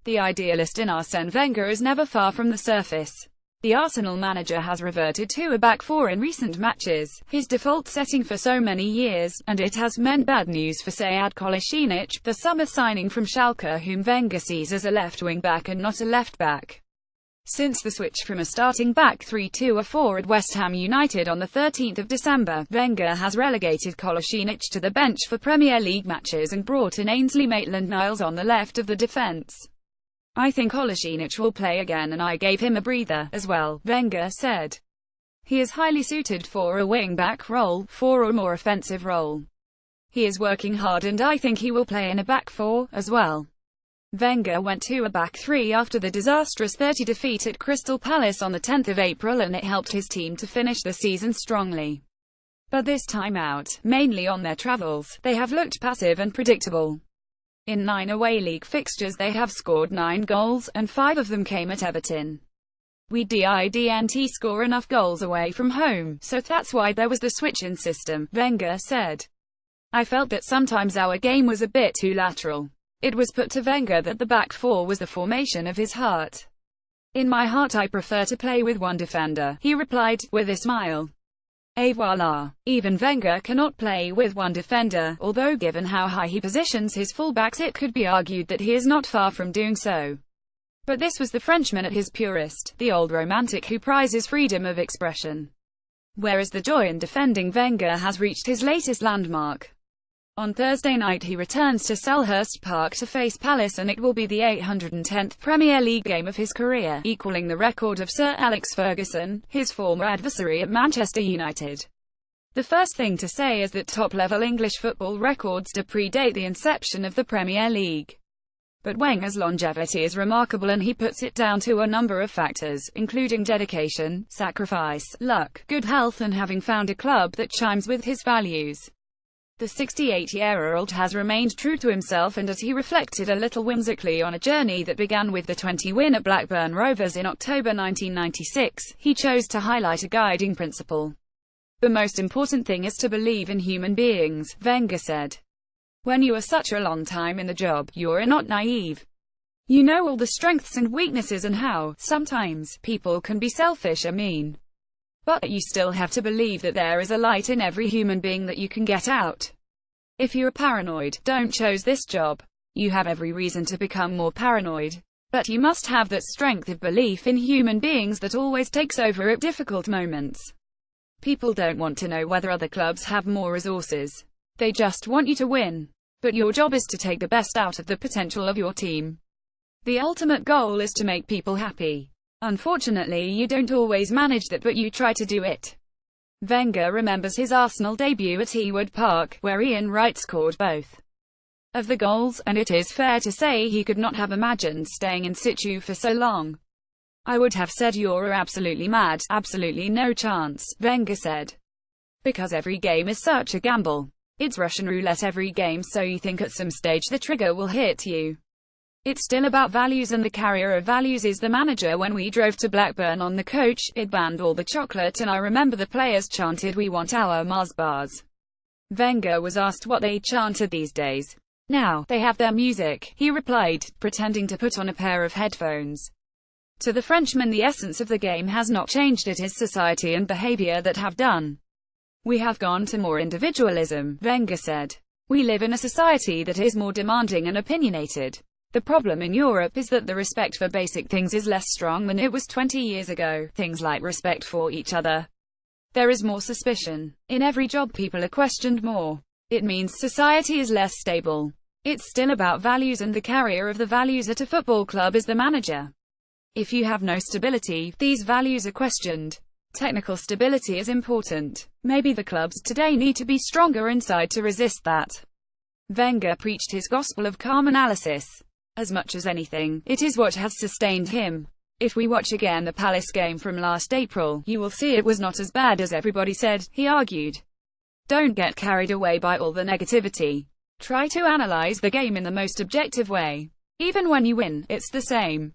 The idealist in Arsène Wenger is never far from the surface. The Arsenal manager has reverted to a back four in recent matches, his default setting for so many years, and it has meant bad news for Sead Kolasinac, the summer signing from Schalke, whom Wenger sees as a left wing-back and not a left-back. Since the switch from a starting back three to a four at West Ham United on the 13th of December, Wenger has relegated Kolasinac to the bench for Premier League matches and brought in Ainsley Maitland-Niles on the left of the defence. "I think Kolasinac will play again and I gave him a breather, as well," Wenger said. "He is highly suited for a wing-back role, for a more offensive role. He is working hard and I think he will play in a back four, as well." Wenger went to a back three after the disastrous 30 defeat at Crystal Palace on the 10th of April, and it helped his team to finish the season strongly. But this time out, mainly on their travels, they have looked passive and predictable. In 9 away league fixtures they have scored 9 goals, and 5 of them came at Everton. "We didn't score enough goals away from home, so that's why there was the switch in system," Wenger said. "I felt that sometimes our game was a bit too lateral." It was put to Wenger that the back four was the formation of his heart. "In my heart I prefer to play with one defender," he replied, with a smile. Et voilà. Even Wenger cannot play with one defender, although given how high he positions his fullbacks it could be argued that he is not far from doing so. But this was the Frenchman at his purest, the old romantic who prizes freedom of expression. Whereas the joy in defending, Wenger has reached his latest landmark. On Thursday night he returns to Selhurst Park to face Palace, and it will be the 810th Premier League game of his career, equaling the record of Sir Alex Ferguson, his former adversary at Manchester United. The first thing to say is that top-level English football records do predate the inception of the Premier League. But Wenger's longevity is remarkable, and he puts it down to a number of factors, including dedication, sacrifice, luck, good health, and having found a club that chimes with his values. The 68-year-old has remained true to himself, and as he reflected a little whimsically on a journey that began with the 20 win at Blackburn Rovers in October 1996, he chose to highlight a guiding principle. "The most important thing is to believe in human beings," Wenger said. "When you are such a long time in the job, you're not naive. You know all the strengths and weaknesses and how, sometimes, people can be selfish or mean. But you still have to believe that there is a light in every human being that you can get out. If you're paranoid, don't choose this job. You have every reason to become more paranoid. But you must have that strength of belief in human beings that always takes over at difficult moments. People don't want to know whether other clubs have more resources. They just want you to win. But your job is to take the best out of the potential of your team. The ultimate goal is to make people happy. Unfortunately, you don't always manage that, but you try to do it." Wenger remembers his Arsenal debut at Ewood Park, where Ian Wright scored both of the goals, and it is fair to say he could not have imagined staying in situ for so long. "I would have said you're absolutely mad, absolutely no chance," Wenger said. "Because every game is such a gamble. It's Russian roulette every game, so you think at some stage the trigger will hit you. It's still about values, and the carrier of values is the manager. When we drove to Blackburn on the coach, it banned all the chocolate, and I remember the players chanted, 'We want our Mars bars.'" Wenger was asked what they chanted these days. "Now, they have their music," he replied, pretending to put on a pair of headphones. To the Frenchman, the essence of the game has not changed, it is society and behavior that have done. "We have gone to more individualism," Wenger said. "We live in a society that is more demanding and opinionated. The problem in Europe is that the respect for basic things is less strong than it was 20 years ago, things like respect for each other. There is more suspicion. In every job people are questioned more. It means society is less stable. It's still about values, and the carrier of the values at a football club is the manager. If you have no stability, these values are questioned. Technical stability is important. Maybe the clubs today need to be stronger inside to resist that." Wenger preached his gospel of calm analysis. As much as anything, it is what has sustained him. "If we watch again the Palace game from last April, you will see it was not as bad as everybody said," he argued. "Don't get carried away by all the negativity. Try to analyze the game in the most objective way. Even when you win, it's the same.